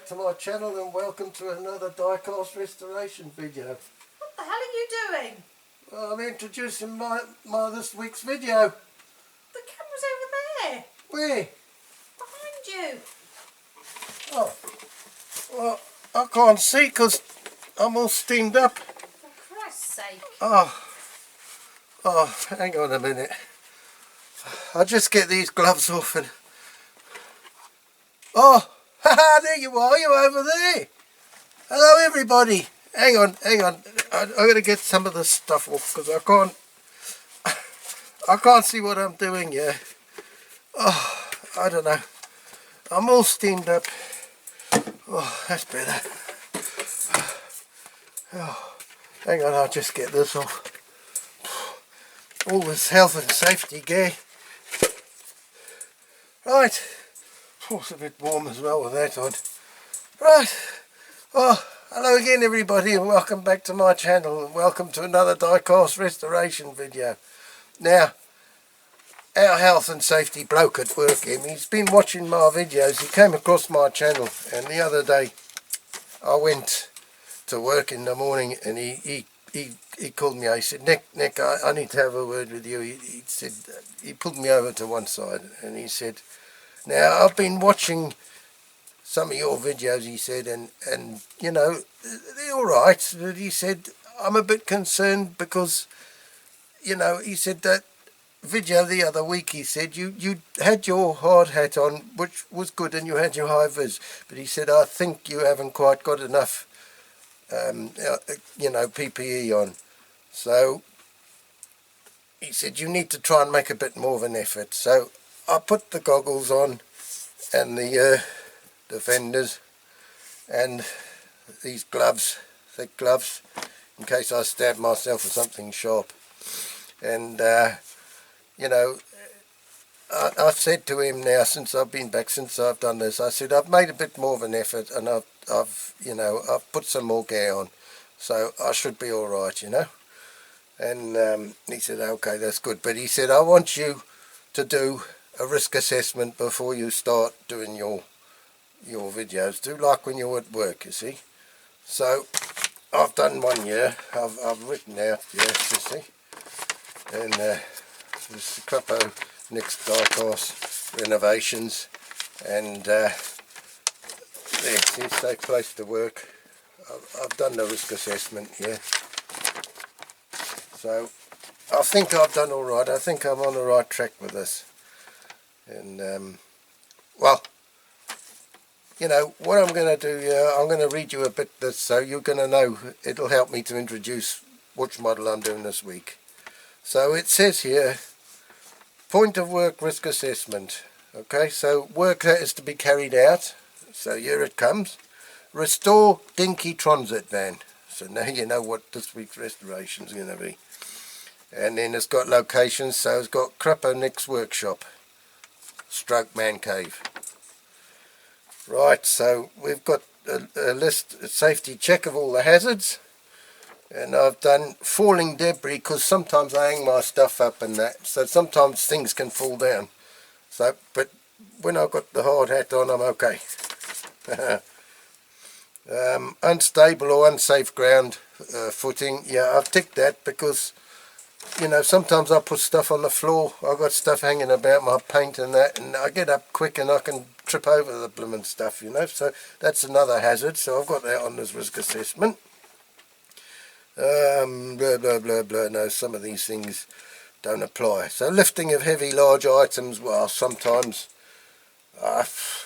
back to my channel and welcome to another DIECAST restoration video. What the hell are you doing? Well, I'm introducing my this week's video. The camera's over there. Where? Behind you. Oh, well, I can't see because I'm all steamed up. For Christ's sake. Oh, hang on a minute. I'll just get these gloves off and... Oh, haha, there you are, you're over there. Hello everybody. Hang on. I've got to get some of this stuff off because I can't see what I'm doing here. Oh, I don't know. I'm all steamed up. Oh, that's better. Oh, hang on, I'll just get this off. All this health and safety gear. Right. Oh, it's a bit warm as well with that on. Right. Oh, hello again everybody and welcome back to my channel and welcome to another DIECAST restoration video. Now, our health and safety bloke at work, he's been watching my videos. He came across my channel and the other day I went to work in the morning and he called me. He said, Nick, I need to have a word with you. He said, he pulled me over to one side and he said, now I've been watching some of your videos, he said, and you know, they're alright, but he said, I'm a bit concerned because, you know, he said that video the other week, he said, you had your hard hat on, which was good, and you had your high vis, but he said, I think you haven't quite got enough, you know, PPE on. So, he said, you need to try and make a bit more of an effort. So, I put the goggles on, and the defenders, and these gloves, thick gloves, in case I stab myself with something sharp. And, you know, I've said to him now, since I've been back, since I've done this, I said, I've made a bit more of an effort, and I've you know, I've put some more gear on, so I should be alright, you know. And he said, okay, that's good. But he said, I want you to do a risk assessment before you start doing your videos. Do like when you're at work, you see. So I've done 1 year. I've written out, yes, you see. And this is the CRAPAUD next DIECAST renovations, and there, see, safe place to work. I've done the risk assessment, yeah. So I think I've done all right. I think I'm on the right track with this. And well, you know what I'm going to do here, I'm going to read you a bit this so you're going to know. It'll help me to introduce which model I'm doing this week. So it says here, point of work risk assessment. Okay, so work that is to be carried out. So here it comes. Restore Dinky transit van. So now you know what this week's restoration is going to be. And then it's got locations. So it's got CRAPAUD next workshop, stroke man cave. Right, so we've got a list, a safety check of all the hazards, and I've done falling debris because sometimes I hang my stuff up and that, so sometimes things can fall down. So, but when I've got the hard hat on, I'm okay. Unstable or unsafe ground footing, yeah, I've ticked that because, you know, sometimes I put stuff on the floor. I've got stuff hanging about, my paint and that, and I get up quick and I can trip over the blooming stuff, you know. So that's another hazard. So I've got that on this risk assessment. Blah, blah, blah, blah. No, some of these things don't apply. So lifting of heavy, large items, well, sometimes, I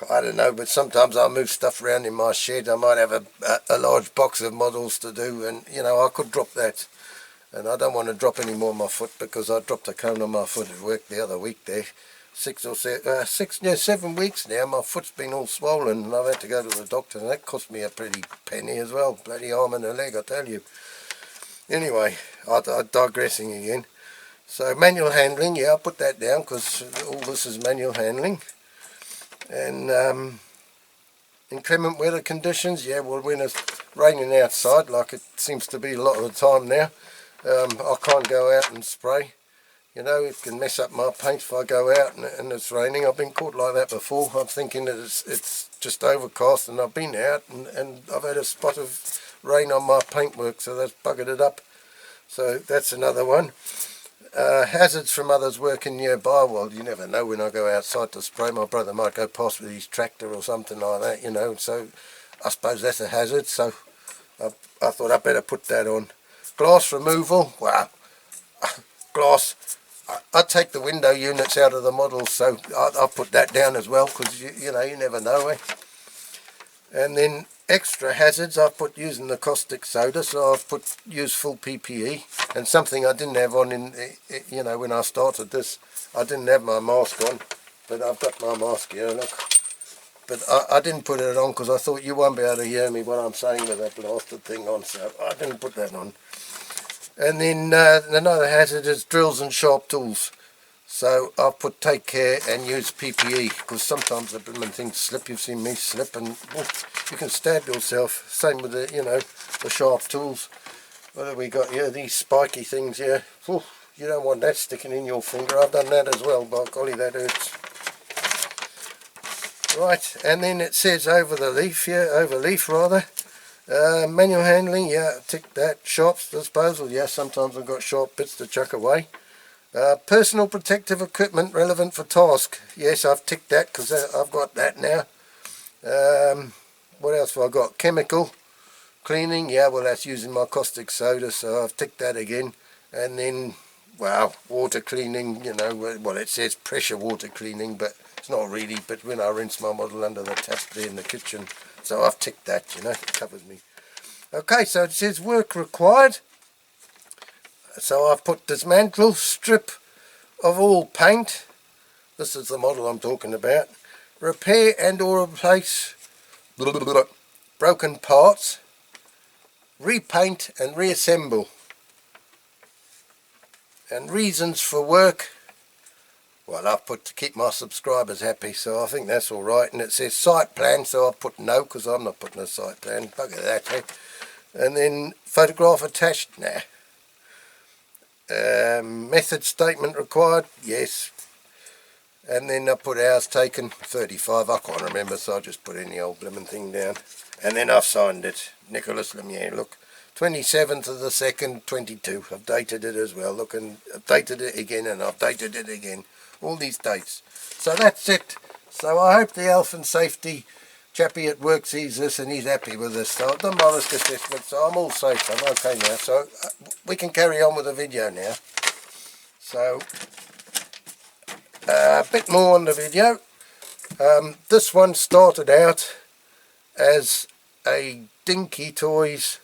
don't know, but sometimes I move stuff around in my shed. I might have a large box of models to do, and, you know, I could drop that. And I don't want to drop any more on my foot because I dropped a cone on my foot at work the other week there. 7 weeks now, my foot's been all swollen and I've had to go to the doctor, and that cost me a pretty penny as well. Bloody arm and a leg, I tell you. Anyway, I'm digressing again. So manual handling, yeah, I'll put that down because all this is manual handling. And inclement weather conditions, yeah, well, when it's raining outside, like it seems to be a lot of the time now, I can't go out and spray. You know, it can mess up my paint if I go out and it's raining. I've been caught like that before. I'm thinking that it's just overcast, and I've been out and I've had a spot of rain on my paintwork, so that's buggered it up. So that's another one. Hazards from others working nearby. Well, you never know when I go outside to spray. My brother might go past with his tractor or something like that, you know, so I suppose that's a hazard, so I thought I'd better put that on. Glass removal. Wow. Glass. I take the window units out of the model, so I'll put that down as well, because you know, you never know, eh? And then extra hazards I've put using the caustic soda, so I've put use full PPE. And something I didn't have on in, you know, when I started this, I didn't have my mask on, but I've got my mask here, look. But I didn't put it on because I thought you won't be able to hear me what I'm saying with that blasted thing on, so I didn't put that on. And then another hazard is drills and sharp tools. So I've put take care and use PPE, because sometimes the blooming things slip. You've seen me slip and you can stab yourself. Same with the, you know, the sharp tools. What have we got here? These spiky things here. You don't want that sticking in your finger. I've done that as well, by golly, that hurts. Right, and then it says over the leaf here, over leaf rather. Manual handling, yeah, tick that. Sharp disposal, yeah, sometimes I've got sharp bits to chuck away. Personal protective equipment relevant for task. Yes, I've ticked that because I've got that now. What else have I got? Chemical cleaning. Yeah, well, that's using my caustic soda, so I've ticked that again. And then, well, water cleaning, you know, well, it says pressure water cleaning, but it's not really. But when I rinse my model under the tap there in the kitchen, so I've ticked that, you know, it covers me. Okay, so it says work required. So I've put dismantle, strip of all paint. This is the model I'm talking about. Repair and or replace broken parts. Repaint and reassemble. And reasons for work. Well, I've put to keep my subscribers happy, so I think that's alright. And it says site plan, so I've put no, because I'm not putting a site plan. Bugger that, eh? And then photograph attached. Nah. Method statement required, yes. And then I put hours taken, 35, I can't remember, so I just put any old blimmin' thing down. And then I've signed it, Nicholas Lemieux, look, 27th of the 2nd, 22, I've dated it as well, look, and I've dated it again, and I've dated it again, all these dates. So that's it. So I hope the health and safety chappy at work sees this and he's happy with this. So I've done my risk assessment, so I'm all safe, I'm okay now. So we can carry on with the video now. So a bit more on the video. This one started out as a Dinky Toys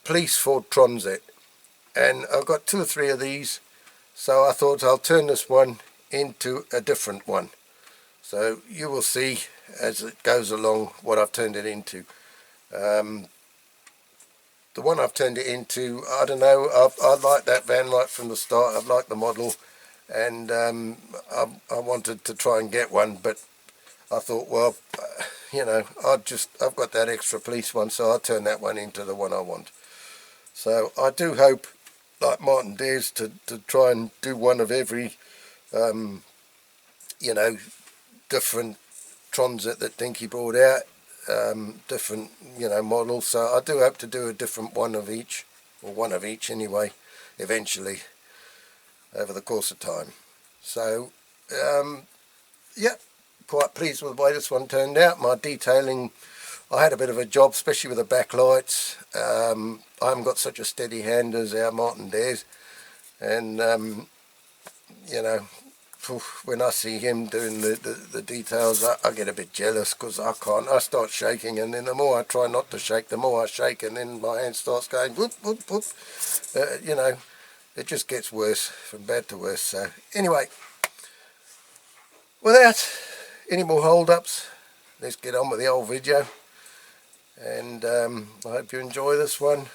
police Ford Transit, and I've got 2 or 3 of these, so I thought I'll turn this one into a different one. So you will see as it goes along what I've turned it into. The one I've turned it into, I don't know, I liked that van right from the start. I've liked the model, and I wanted to try and get one, but I thought, well, you know, I've got that extra police one, so I'll turn that one into the one I want. So I do hope, like Martin dares, to try and do one of every, you know, different Transit that Dinky brought out, different, you know, models. So I do hope to do a different one of each, or one of each anyway, eventually, over the course of time. So, yeah, quite pleased with the way this one turned out. My detailing, I had a bit of a job, especially with the backlights. I haven't got such a steady hand as our Martin dares, and you know, when I see him doing the details, I get a bit jealous, because I can't. I start shaking, and then the more I try not to shake, the more I shake, and then my hand starts going whoop, whoop, whoop. You know, it just gets worse, from bad to worse. So anyway, without any more hold-ups, let's get on with the old video. And I hope you enjoy this one.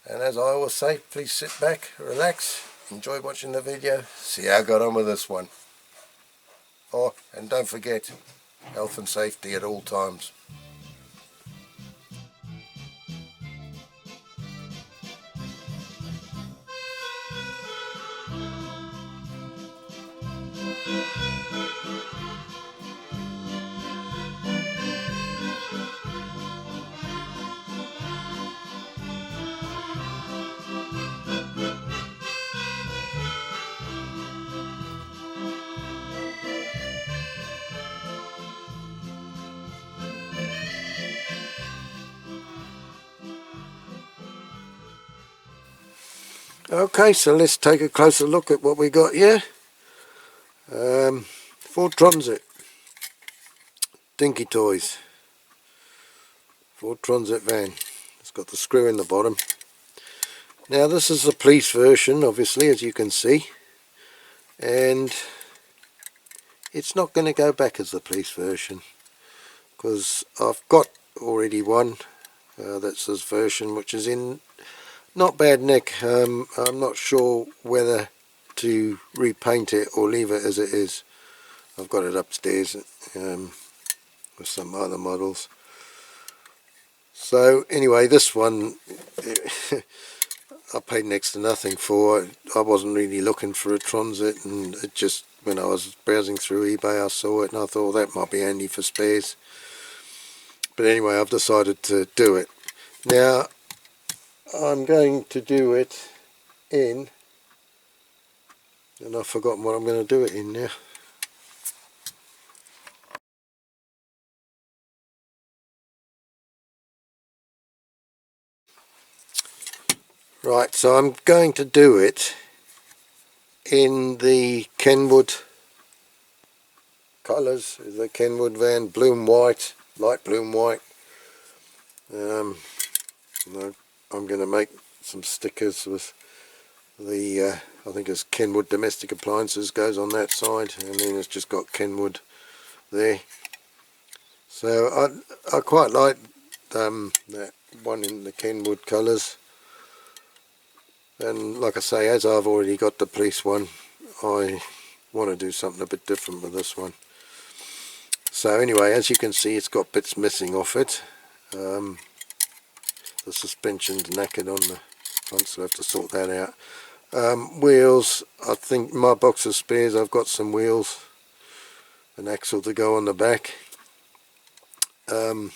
And as I always say, please sit back, relax, enjoy watching the video, see how I got on with this one. Oh, and don't forget, health and safety at all times. Okay, so let's take a closer look at what we got here. Ford Transit, Dinky toys. Ford Transit van. It's got the screw in the bottom. Now this is the police version, obviously, as you can see, and it's not going to go back as the police version because I've got already one that's this version, which is in not bad nick. I'm not sure whether to repaint it or leave it as it is. I've got it upstairs with some other models. So anyway, this one I paid next to nothing for. I wasn't really looking for a Transit, and it just, when I was browsing through eBay, I saw it and I thought that might be handy for spares. But anyway, I've decided to do it. Now I'm going to do it in, and I've forgotten what I'm going to do it in now. Right, so I'm going to do it in the Kenwood colours, the Kenwood van, blue and white, light blue and white. I'm going to make some stickers with the, I think it's Kenwood Domestic Appliances goes on that side, and then it's just got Kenwood there. So I quite like that one in the Kenwood colours. And like I say, as I've already got the police one, I want to do something a bit different with this one. So anyway, as you can see, it's got bits missing off it. The suspension's knackered on the front, so I have to sort that out. Wheels, I think my box of spares, I've got some wheels, an axle to go on the back. I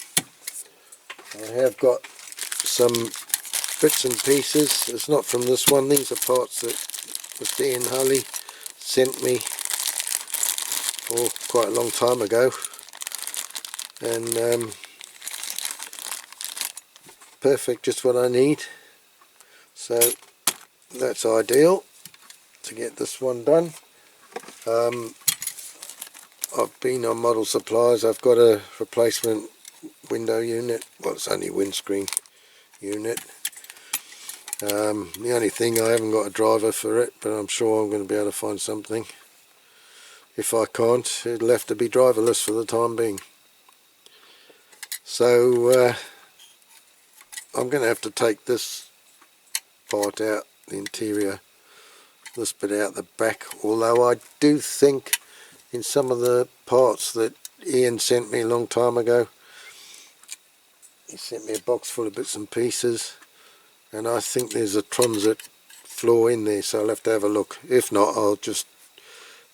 have got some bits and pieces. It's not from this one. These are parts that Mr. Ian Hulley sent me quite a long time ago, and perfect, just what I need. So that's ideal to get this one done. I've been on Model Supplies. I've got a replacement window unit. Well, it's only windscreen unit. The only thing, I haven't got a driver for it, but I'm sure I'm going to be able to find something. If I can't, it'll have to be driverless for the time being. So I'm going to have to take this part out, the interior, this bit out the back, although I do think in some of the parts that Ian sent me a long time ago, he sent me a box full of bits and pieces, and I think there's a Transit floor in there, so I'll have to have a look. If not, I'll just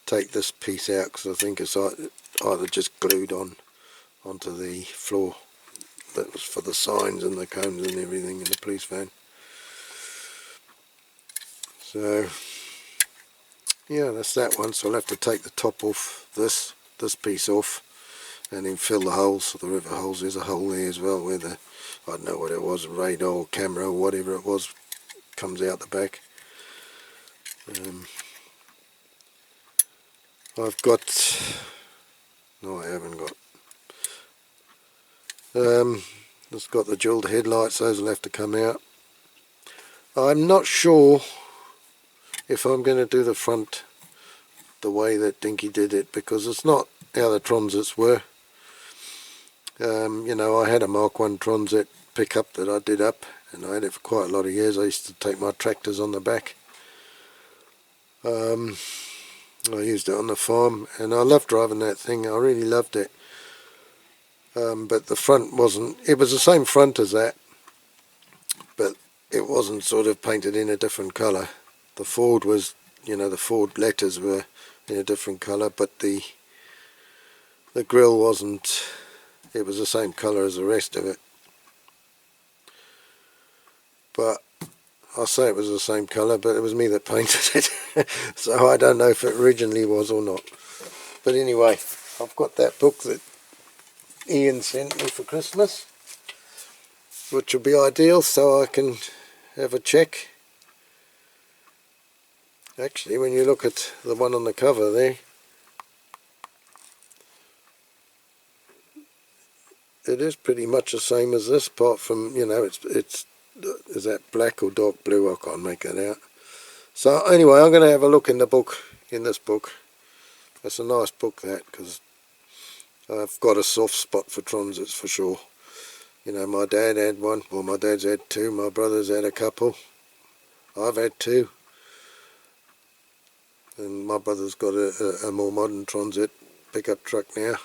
take this piece out because I think it's either just glued onto the floor that was for the signs and the cones and everything in the police van. So yeah, that's that one. So I'll have to take the top off, this piece off, and then fill the holes, the river holes. There's a hole there as well where the, I don't know what it was, radar or camera or whatever it was, comes out the back. I've got, no I haven't got, it's got the jewelled headlights, those will have to come out. I'm not sure if I'm going to do the front the way that Dinky did it, because it's not how the Transits were. You know, I had a Mark 1 Transit pickup that I did up, and I had it for quite a lot of years. I used to take my tractors on the back. I used it on the farm, and I loved driving that thing. I really loved it. But the front wasn't, it was the same front as that, but it wasn't sort of painted in a different colour. The Ford was, you know, the Ford letters were in a different colour, but the grille wasn't. It was the same colour as the rest of it. But I'll say it was the same colour, but it was me that painted it. So I don't know if it originally was or not. But anyway, I've got that book that Ian sent me for Christmas, which will be ideal, so I can have a check Actually, when you look at the one on the cover there, it is pretty much the same as this, apart from, you know, it's is that black or dark blue? I can't make it out. So anyway, I'm going to have a look in the book, in this book. It's a nice book, that, because I've got a soft spot for transits for sure. You know, my dad had one, well, my dad's had two, my brother's had a couple, I've had two, and my brother's got a more modern transit pickup truck now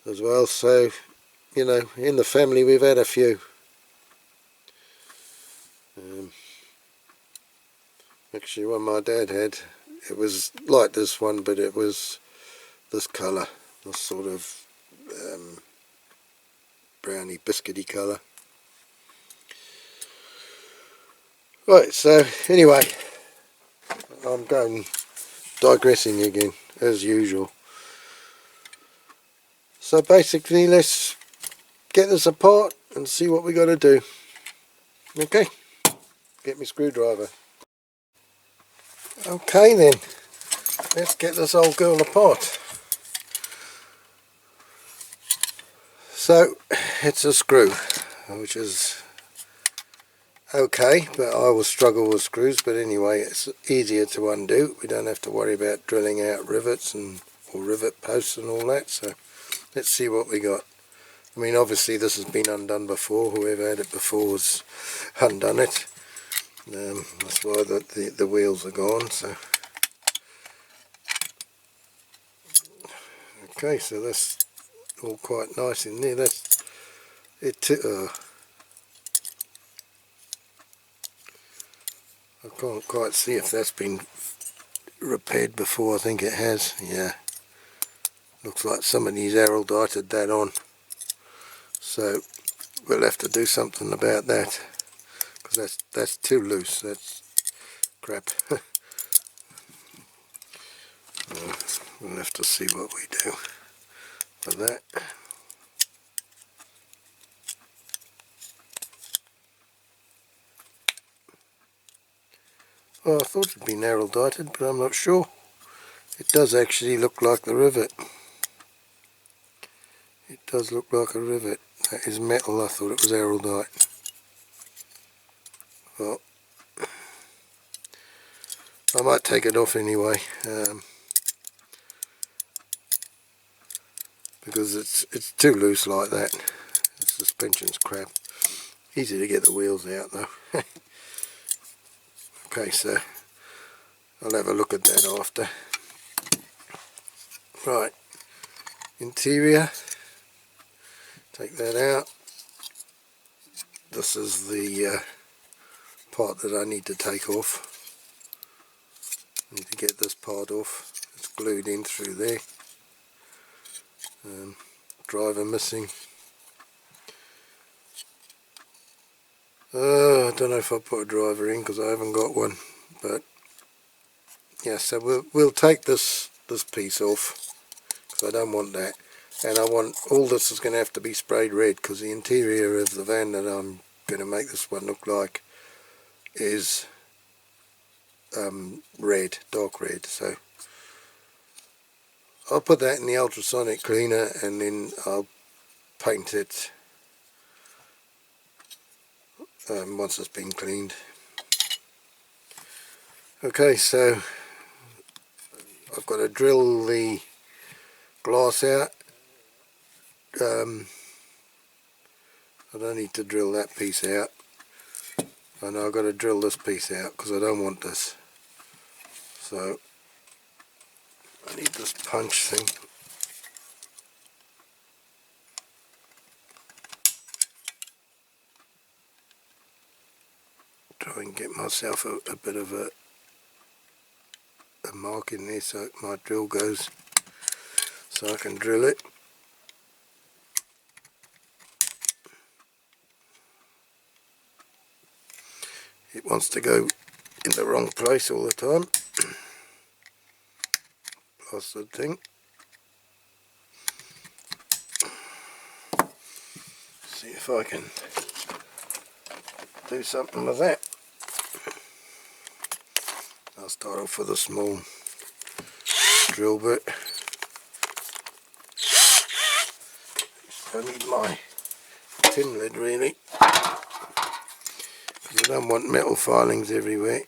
as well. So, you know, in the family we've had a few. Actually, one my dad had, it was like this one, but it was this colour, this sort of browny biscuity colour. Right, so anyway, I'm going digressing again as usual. So basically, let's get this apart and see what we got to do. Okay, get me screwdriver. Okay then, let's get this old girl apart. So it's a screw, which is okay, but I will struggle with screws, but anyway, it's easier to undo. We don't have to worry about drilling out rivets or rivet posts and all that. So let's see what we got. I mean, obviously this has been undone before. Whoever had it before has undone it. That's why the wheels are gone. So okay, so that's all quite nice in there. That's it. I can't quite see if that's been repaired before. I think it has. Yeah, looks like somebody's araldited that on. So we'll have to do something about that, because that's too loose. That's crap. We'll have to see what we do for that. Well, I thought it'd been araldited, but I'm not sure. It does actually look like the rivet. It does look like a rivet. That is metal. I thought it was araldite. Well, I might take it off anyway, because it's too loose like that. The suspension's crap. Easy to get the wheels out though. Okay, so I'll have a look at that after. Right, interior. Take that out. This is the part that I need to take off. I need to get this part off. It's glued in through there. Driver missing. I don't know if I'll put a driver in because I haven't got one, but yeah, so we'll take this piece off because I don't want that, and I want all this is going to have to be sprayed red, because the interior of the van that I'm going to make this one look like is red, dark red. So I'll put that in the ultrasonic cleaner and then I'll paint it once it's been cleaned. Okay, so I've got to drill the glass out. I don't need to drill that piece out. I know I've got to drill this piece out because I don't want this. So I need this punch thing. Try and get myself a bit of a mark in there so my drill goes, so I can drill it. It wants to go in the wrong place all the time. Blasted thing. See if I can do something with that. I'll start off with a small drill bit. I need my tin lid really, because I don't want metal filings everywhere.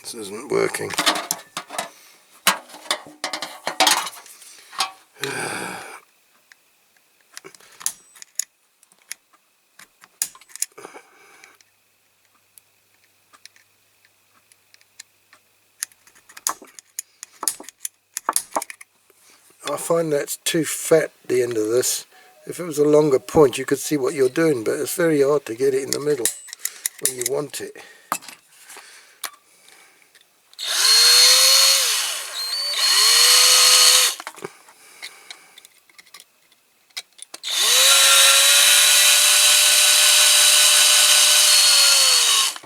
This isn't working. I find that's too fat, the end of this. If it was a longer point you could see what you're doing, but it's very hard to get it in the middle when you want it.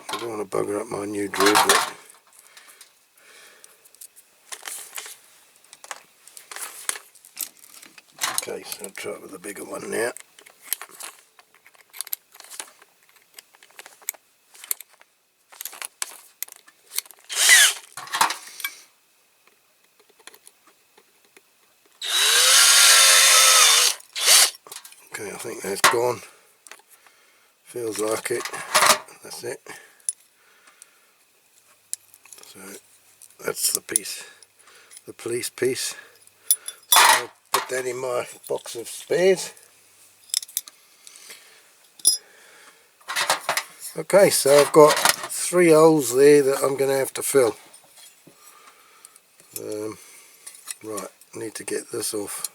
I don't want to bugger up my new drill bit. Okay, so I'll try it with a bigger one now. Okay, I think that's gone. Feels like it. That's it. So that's the piece, the police piece. So I'll put that in my box of spares. Okay, so I've got 3 holes there that I'm going to have to fill. Right, need to get this off.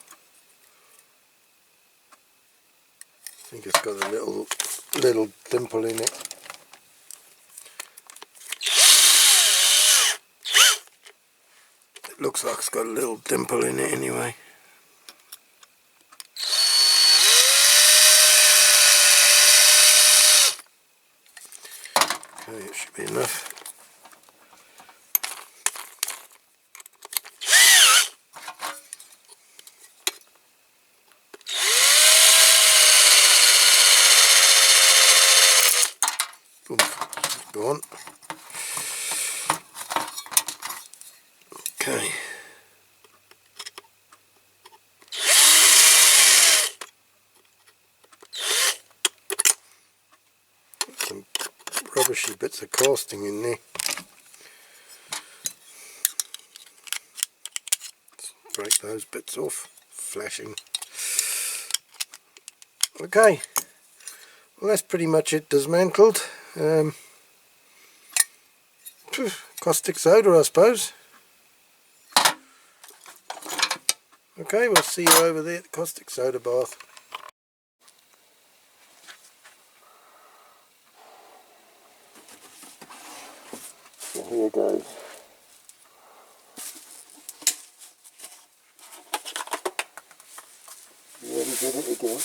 I think it's got a little dimple in it. It looks like it's got a little dimple in it anyway. Okay, it should be enough. Boom, go on. Okay. Some rubbishy bits of casting in there. Let's break those bits off. Flashing. Okay. Well, that's pretty much it dismantled. Caustic soda, I suppose. Okay, we'll see you over there at the caustic soda bath. So here goes. Nearly did it again.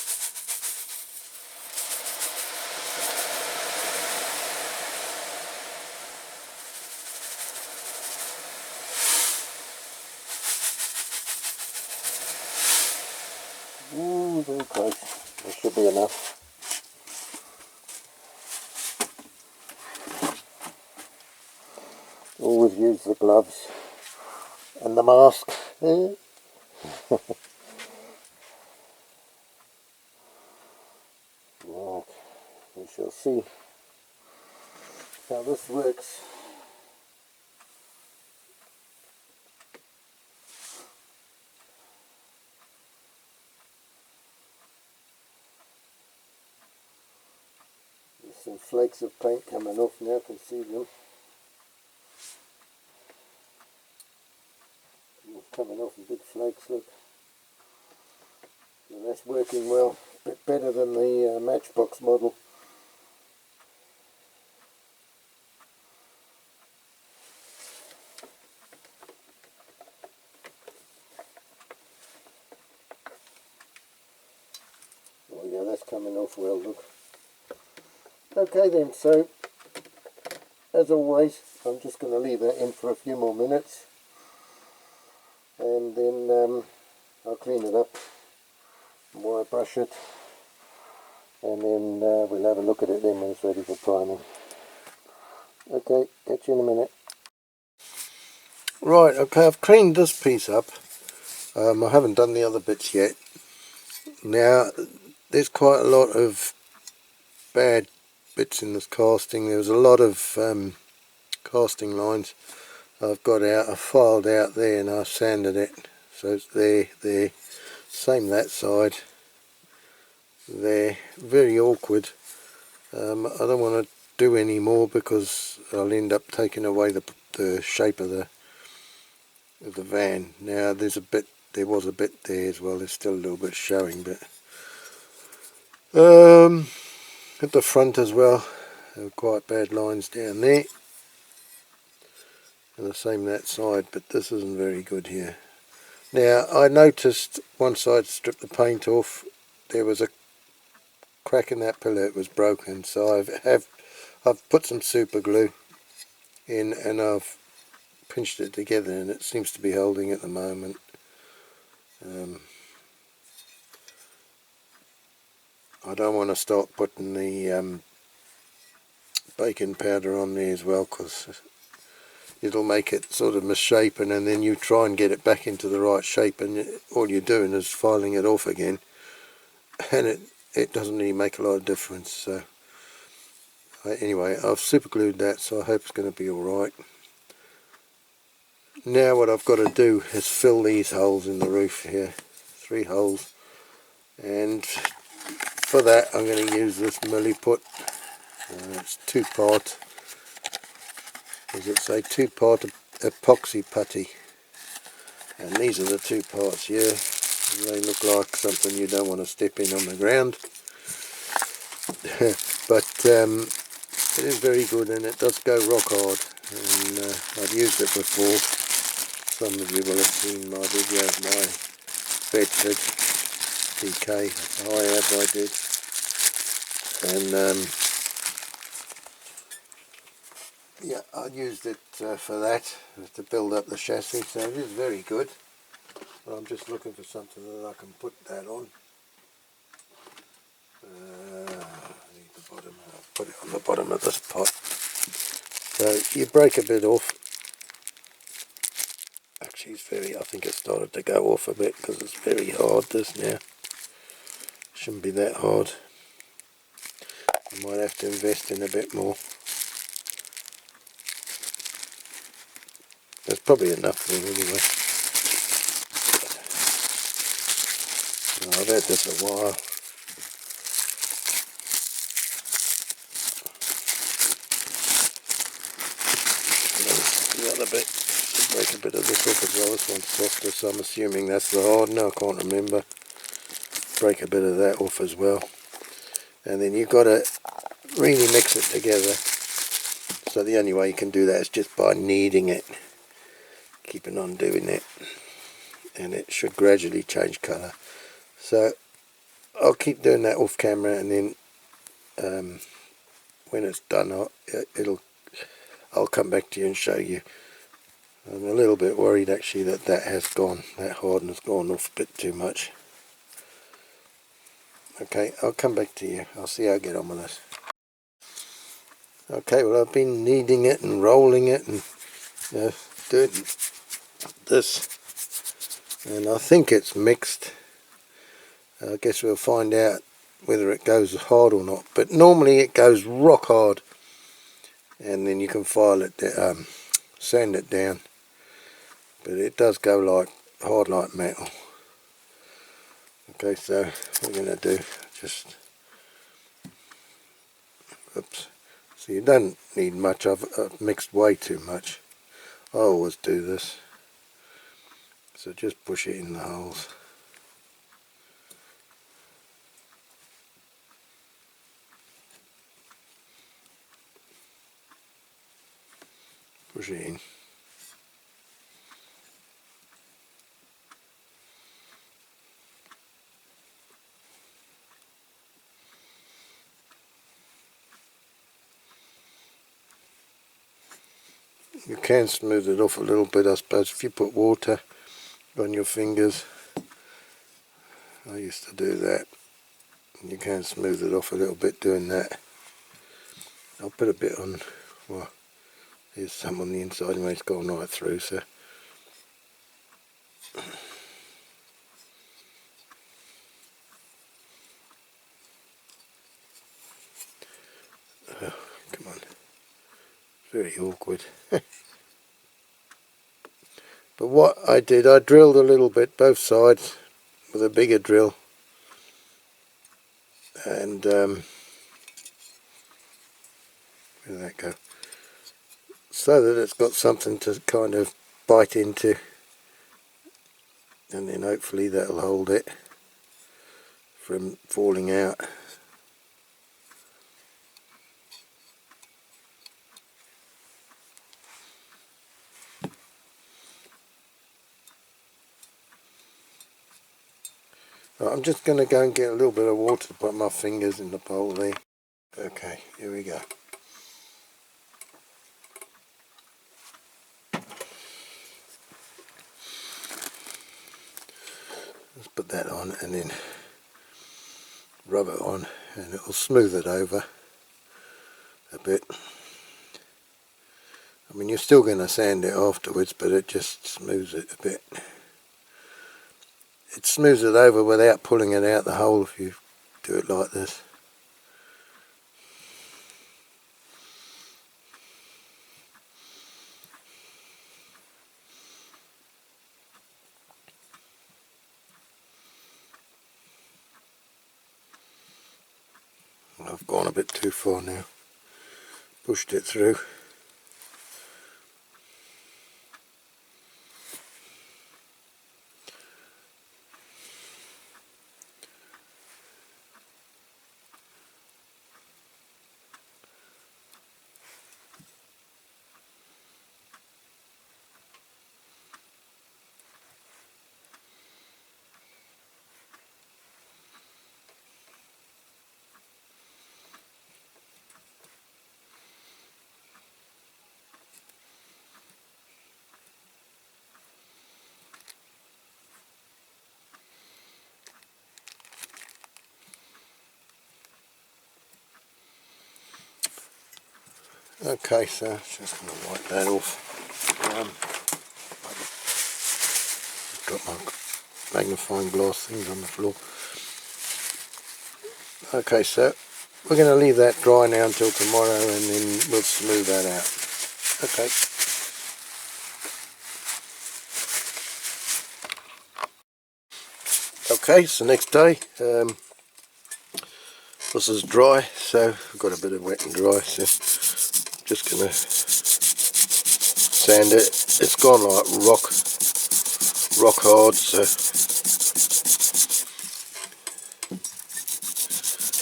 Ooh, very close. There should be enough. Always use the gloves and the mask. Right, we shall see how this works. There's some flakes of paint coming off now, I can see them. Coming off in big flakes, look. So that's working well, a bit better than the Matchbox model. Oh yeah, that's coming off well, look. Okay then, so as always I'm just going to leave that in for a few more minutes and then I'll clean it up, wire brush it, and then we'll have a look at it then when it's ready for priming. Okay, catch you in a minute. Right, okay, I've cleaned this piece up. I haven't done the other bits yet. Now, there's quite a lot of bad bits in this casting. There was a lot of casting lines I've got out. I filed out there and I sanded it. So it's there. Same that side. There. Very awkward. I don't want to do any more because I'll end up taking away the shape of the van. Now there was a bit there as well. There's still a little bit showing, but at the front as well, there were quite bad lines down there, and the same that side. But this isn't very good here. Now I noticed once I'd stripped the paint off, there was a crack in that pillar. It was broken, so I've put some super glue in and I've pinched it together, and it seems to be holding at the moment. I don't want to start putting the baking powder on there as well, because it'll make it sort of misshapen, and then you try and get it back into the right shape and all you're doing is filing it off again, and it doesn't really make a lot of difference. So anyway, I've super glued that, so I hope it's going to be alright. Now what I've got to do is fill these holes in the roof here, 3 holes, and for that I'm going to use this milliput. It's 2-part, as it say, 2-part epoxy putty, and these are the 2 parts here. They look like something you don't want to step in on the ground, but it is very good and it does go rock hard, and I've used it before. Some of you will have seen my video of my Bedford DK high-ab I did, and yeah, I used it for that, to build up the chassis, so it is very good. But I'm just looking for something that I can put that on. I need the bottom. I'll put it on the bottom of this pot. So you break a bit off. Actually, I think it started to go off a bit because it's very hard this now. Shouldn't be that hard. I might have to invest in a bit more. There's probably enough there anyway. I've had this a while. The other bit, break a bit of this off as well. This one's softer, so I'm assuming that's the hardener. I can't remember. Break a bit of that off as well. And then you've got to really mix it together. So the only way you can do that is just by kneading it. Keeping on doing it. And it should gradually change colour. So I'll keep doing that off camera, and then when it's done I'll come back to you and show you. I'm a little bit worried actually that that hardener's gone off a bit too much. Okay, I'll come back to you. I'll see how I get on with this. Okay, well I've been kneading it and rolling it and doing this, and I think it's mixed. I guess we'll find out whether it goes hard or not, but normally it goes rock hard, and then you can file it, sand it down, but it does go like hard like metal. Okay, so what we're going to do, just, oops, so you don't need much. I've mixed way too much. I always do this, so just push it in the holes. Push it in. You can smooth it off a little bit, I suppose, if you put water on your fingers. I used to do that. You can smooth it off a little bit doing that. I'll put a bit on, well, there's some on the inside anyway, it's gone right through, so. Oh, come on. Very awkward. But what I did, I drilled a little bit both sides with a bigger drill, and where did that go? So that it's got something to kind of bite into, and then hopefully that'll hold it from falling out. Right, I'm just going to go and get a little bit of water to put my fingers in the bowl there. Okay, here we go. Let's put that on and then rub it on, and it will smooth it over a bit. I mean, you're still going to sand it afterwards, but it just smooths it a bit. It smooths it over without pulling it out the hole if you do it like this. I've gone a bit too far now, pushed it through. Okay, so just going to wipe that off. Got my magnifying glass things on the floor. Okay, so we're going to leave that dry now until tomorrow, and then we'll smooth that out. Okay. Okay, so next day. This is dry, so I've got a bit of wet and dry, so just going to sand it. It's gone like rock hard, so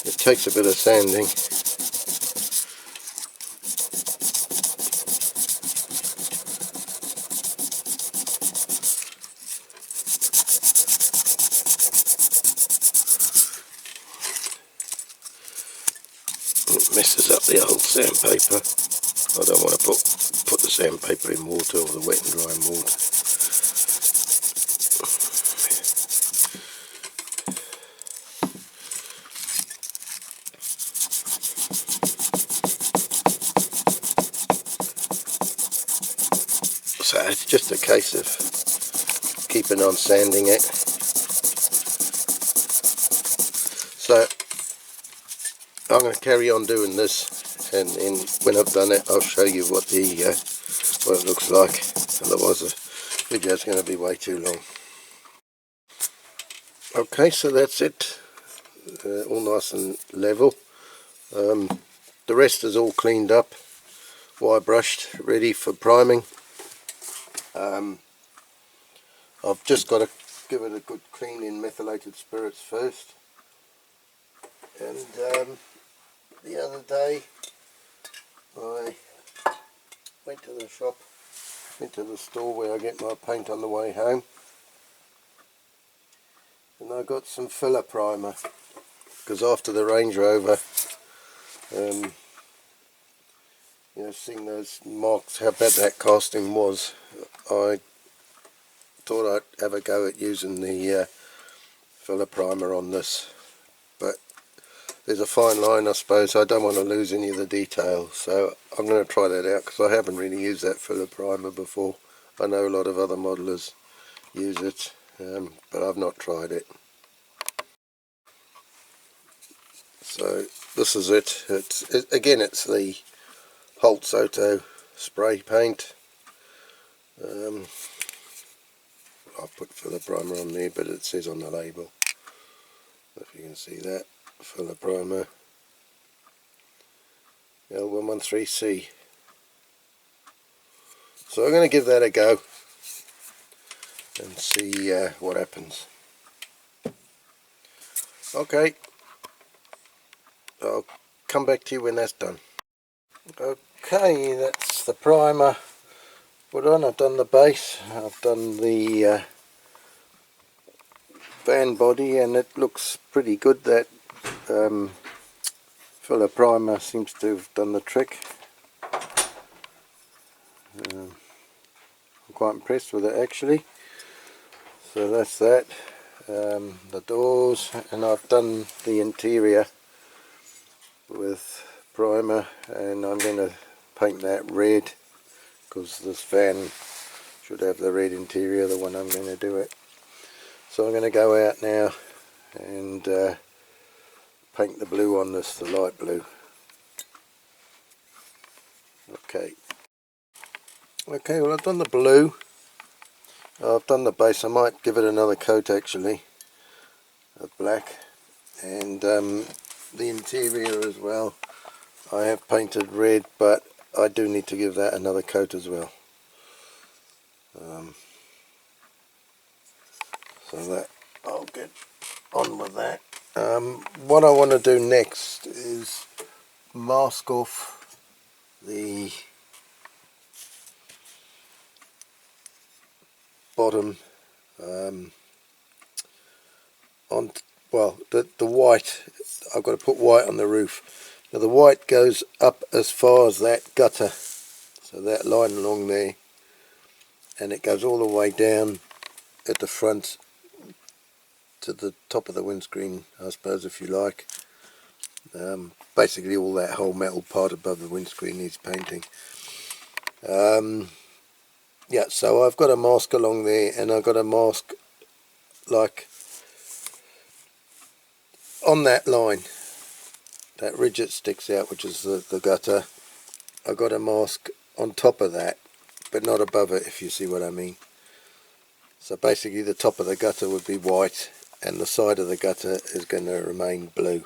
it takes a bit of sanding. It messes up the old sandpaper. I don't want to put the sandpaper in water, or the wet and dry in water. So it's just a case of keeping on sanding it. So I'm going to carry on doing this, and then when I've done it I'll show you what it looks like. Otherwise the video is going to be way too long. Okay, so that's it, all nice and level. The rest is all cleaned up, wire brushed, ready for priming. I've just got to give it a good clean in methylated spirits first. And the other day I went to the shop, went to the store where I get my paint on the way home, and I got some filler primer, because after the Range Rover, you know, seeing those marks, how bad that casting was, I thought I'd have a go at using the filler primer on this, but there's a fine line, I suppose. I don't want to lose any of the details, so I'm going to try that out because I haven't really used that filler primer before. I know a lot of other modelers use it, but I've not tried it. So this is it. Again, it's the Holtz Auto spray paint. I've put filler primer on there, but it says on the label, if you can see that, filler primer L113C. So I'm going to give that a go and see what happens. Okay, I'll come back to you when that's done. Okay, that's the primer put on. I've done the base, I've done the van body, and it looks pretty good. That filler primer seems to have done the trick. I'm quite impressed with it actually. So that's that. The doors, and I've done the interior with primer, and I'm going to paint that red because this van should have the red interior, the one I'm going to do it. So I'm going to go out now and paint the blue on this, the light blue. Okay, well, I've done the blue, I've done the base. I might give it another coat actually of black, and the interior as well I have painted red, but I do need to give that another coat as well. So that I'll get on with that. What I want to do next is mask off the bottom on, well, the white. I've got to put white on the roof. Now the white goes up as far as that gutter, so that line along there, and it goes all the way down at the front to the top of the windscreen, I suppose, if you like. Basically all that whole metal part above the windscreen needs painting. Yeah, so I've got a mask along there, and I've got a mask like on that line, that ridge that sticks out, which is the gutter. I've got a mask on top of that, but not above it, if you see what I mean. So basically the top of the gutter would be white, and the side of the gutter is going to remain blue.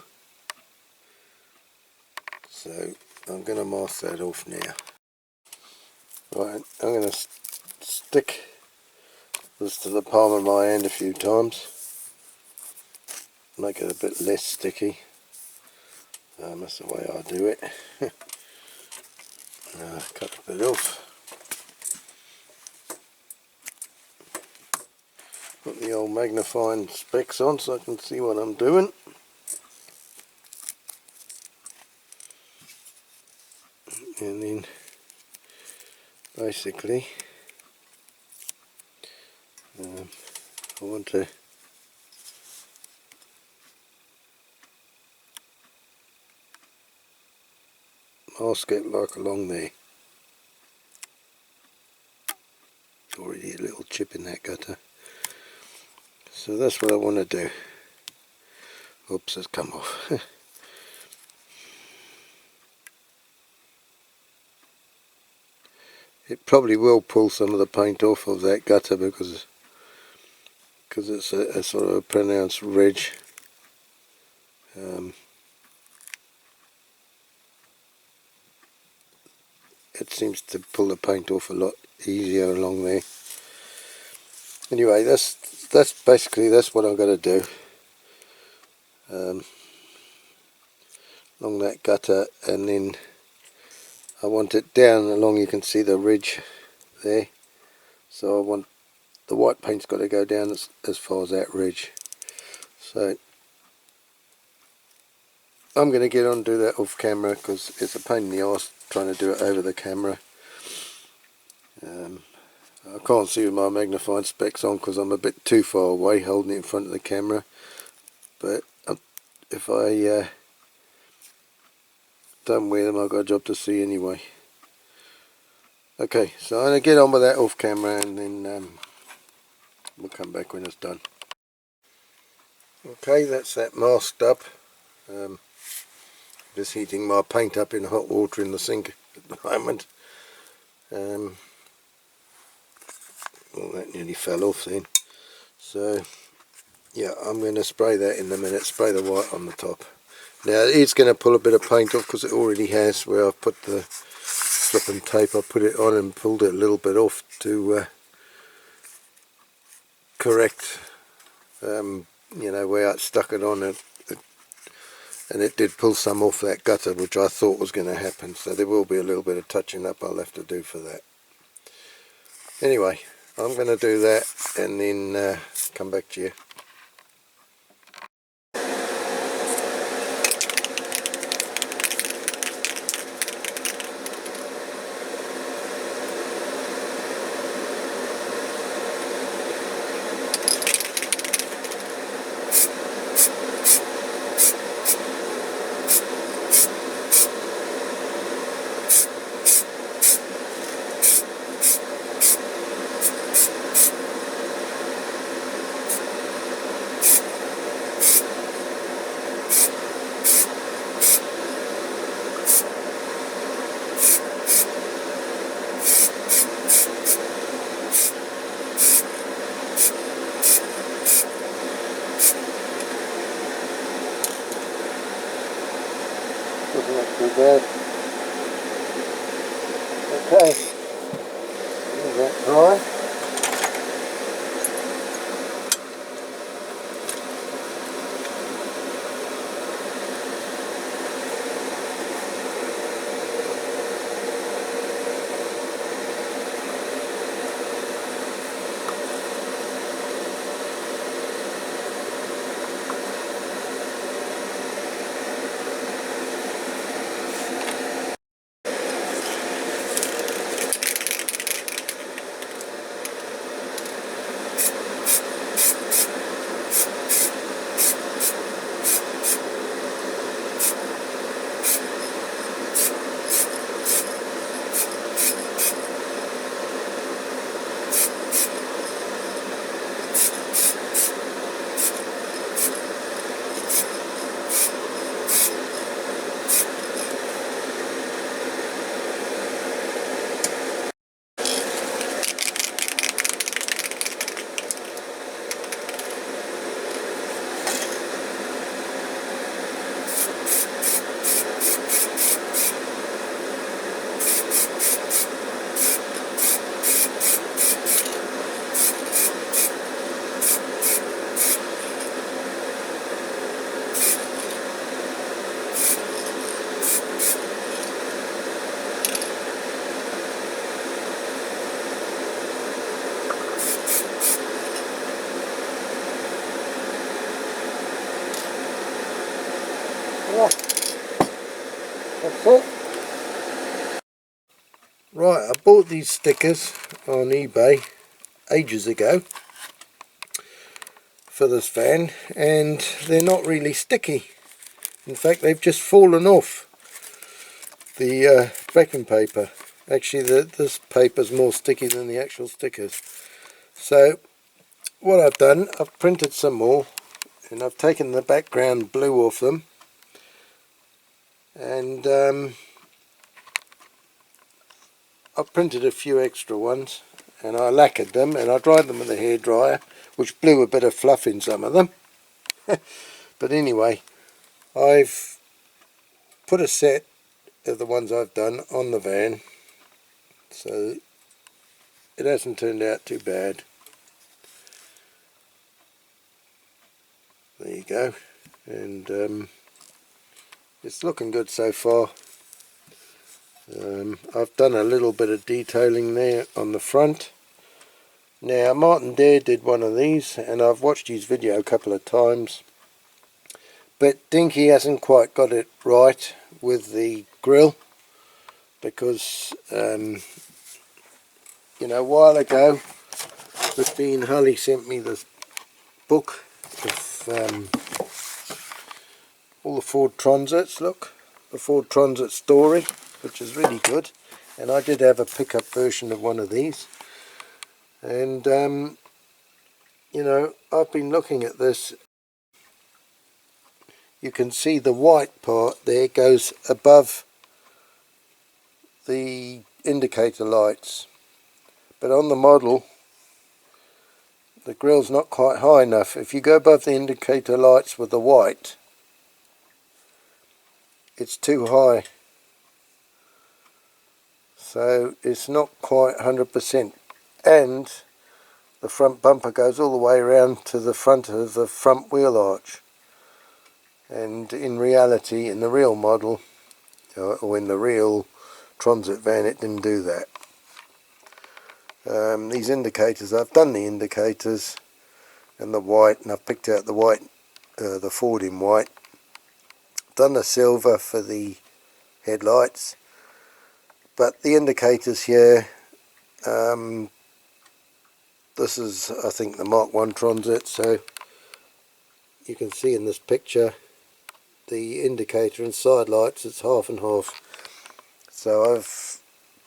So I'm going to mask that off now. Right, I'm going to stick this to the palm of my hand a few times, make it a bit less sticky. That's the way I do it. Cut a bit off. Put the old magnifying specs on so I can see what I'm doing. And then basically I want to mask it like along there. Already a little chip in that gutter. So that's what I want to do. Oops, it's come off. It probably will pull some of the paint off of that gutter because it's a sort of a pronounced ridge. It seems to pull the paint off a lot easier along there. Anyway, that's basically what I'm going to do. Along that gutter, and then I want it down along, you can see the ridge there, so I want the white paint's got to go down as far as that ridge. So I'm going to get on and do that off camera because it's a pain in the arse trying to do it over the camera. I can't see with my magnifying specs on because I'm a bit too far away holding it in front of the camera, but if I don't wear them I've got a job to see anyway. Okay, so I'm going to get on with that off camera and then we'll come back when it's done. Okay, that's that masked up. Just heating my paint up in hot water in the sink at the moment. Well, that nearly fell off then. So yeah, I'm going to spray that in a minute, spray the white on the top. Now it's going to pull a bit of paint off because it already has, where I've put the slip and tape. I put it on and pulled it a little bit off to correct you know, where I stuck it on it, and it did pull some off that gutter, which I thought was going to happen, so there will be a little bit of touching up I'll have to do for that. Anyway, I'm going to do that and then come back to you. Wasn't that too bad? Okay, leave that dry. Yeah, that's it. Right, I bought these stickers on eBay ages ago for this van, and they're not really sticky. In fact, they've just fallen off the backing paper. Actually, this paper's more sticky than the actual stickers. So what I've done, I've printed some more, and I've taken the background blue off them, and I've printed a few extra ones, and I lacquered them, and I dried them with a hairdryer, which blew a bit of fluff in some of them. But anyway, I've put a set of the ones I've done on the van, so it hasn't turned out too bad. There you go, and it's looking good so far. I've done a little bit of detailing there on the front. Now Martin Dare did one of these, and I've watched his video a couple of times, but Dinky hasn't quite got it right with the grill because you know, a while ago Christine Hulley sent me this book of all the Ford Transits. Look, the Ford Transit story, which is really good, and I did have a pickup version of one of these, and you know, I've been looking at this. You can see the white part there goes above the indicator lights, but on the model the grill's not quite high enough. If you go above the indicator lights with the white, it's too high, so it's not quite 100%. And the front bumper goes all the way around to the front of the front wheel arch, and in reality, in the real model, or in the real Transit van, it didn't do that. These indicators, I've done the indicators and the white, and I've picked out the white, the Ford in white, done the silver for the headlights, but the indicators here, this is, I think, the Mark 1 Transit, so you can see in this picture the indicator and side lights, it's half and half. So I've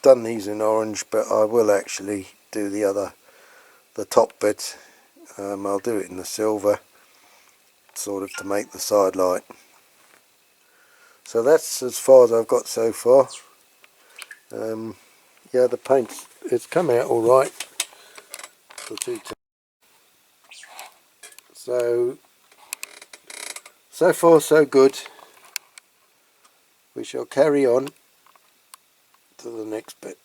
done these in orange, but I will actually do the top bit, I'll do it in the silver, sort of to make the side light. So that's as far as I've got so far. Yeah, the paint, it's come out alright, the two. So far so good. We shall carry on to the next bit.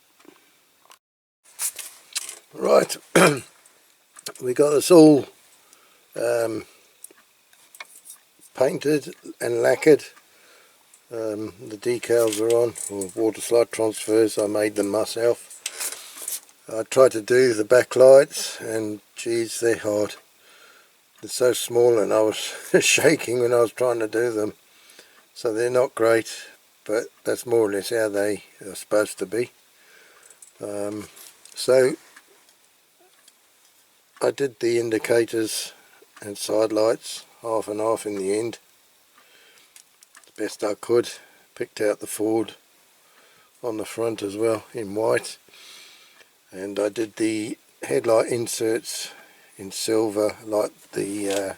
Right, we got this all painted and lacquered. The decals are on, or water slide transfers. I made them myself. I tried to do the backlights, and geez, they're hard. They're so small, and I was shaking when I was trying to do them. So they're not great, but that's more or less how they are supposed to be. So I did the indicators and side lights half and half in the end, the best I could. Picked out the Ford on the front as well in white, and I did the headlight inserts in silver like the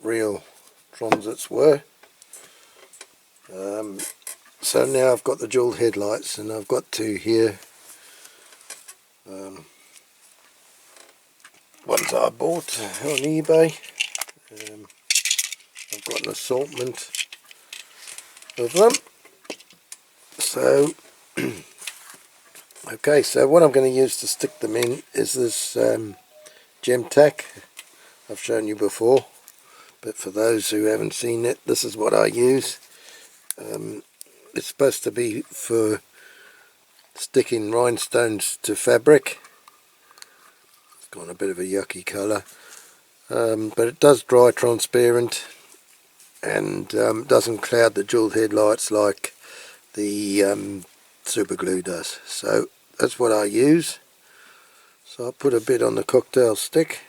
real Transits were. So now I've got the dual headlights, and I've got two here. Ones I bought on eBay. I've got an assortment of them. So okay, so what I'm going to use to stick them in is this gem tack I've shown you before, but for those who haven't seen it, this is what I use. It's supposed to be for sticking rhinestones to fabric. It's got a bit of a yucky colour, but it does dry transparent, and doesn't cloud the dual headlights like the super glue does. So that's what I use. So I'll put a bit on the cocktail stick.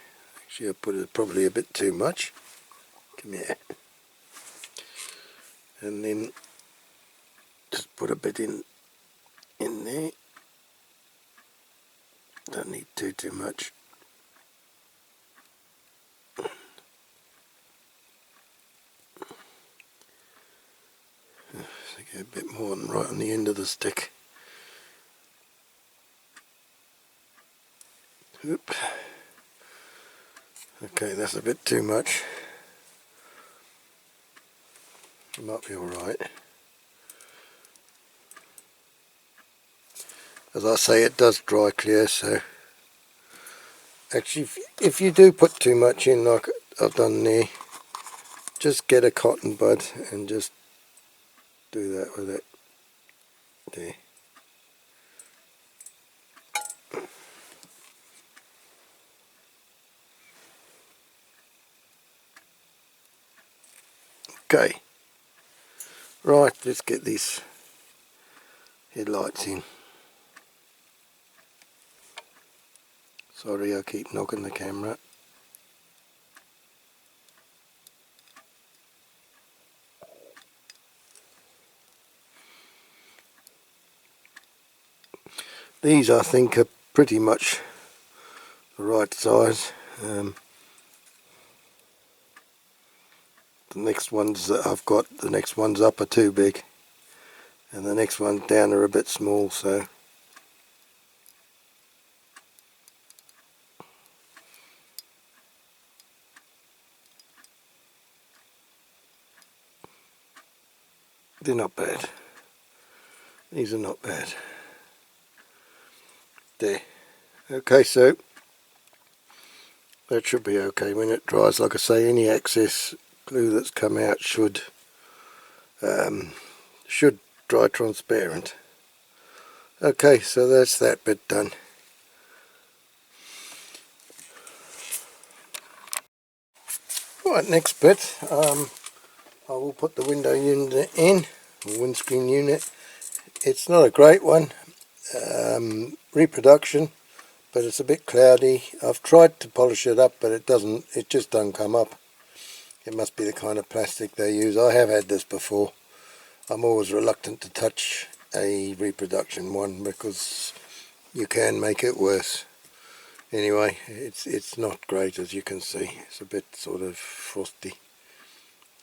Actually, I put it probably a bit too much. Come here. And then just put a bit in there. Don't need too much. So get a bit more than right on the end of the stick. Oop. Okay, that's a bit too much. It might be alright. As I say, it does dry clear, so actually if you do put too much in like I've done there, just get a cotton bud and just do that with it. There. Okay, right, let's get this headlights in. Sorry, I keep knocking the camera. These I think are pretty much the right size. The next ones that I've got, the next ones up are too big, and the next ones down are a bit small, so they're not bad. These are not bad. There. Okay, so that should be okay when it dries. Like I say, any excess glue that's come out should dry transparent. Okay, so that's that bit done. Right, next bit, I will put the window unit in, the windscreen unit. It's not a great one, reproduction, but it's a bit cloudy. I've tried to polish it up, but it just doesn't come up. It must be the kind of plastic they use. I have had this before. I'm always reluctant to touch a reproduction one because you can make it worse. Anyway, it's not great, as you can see. It's a bit sort of frosty.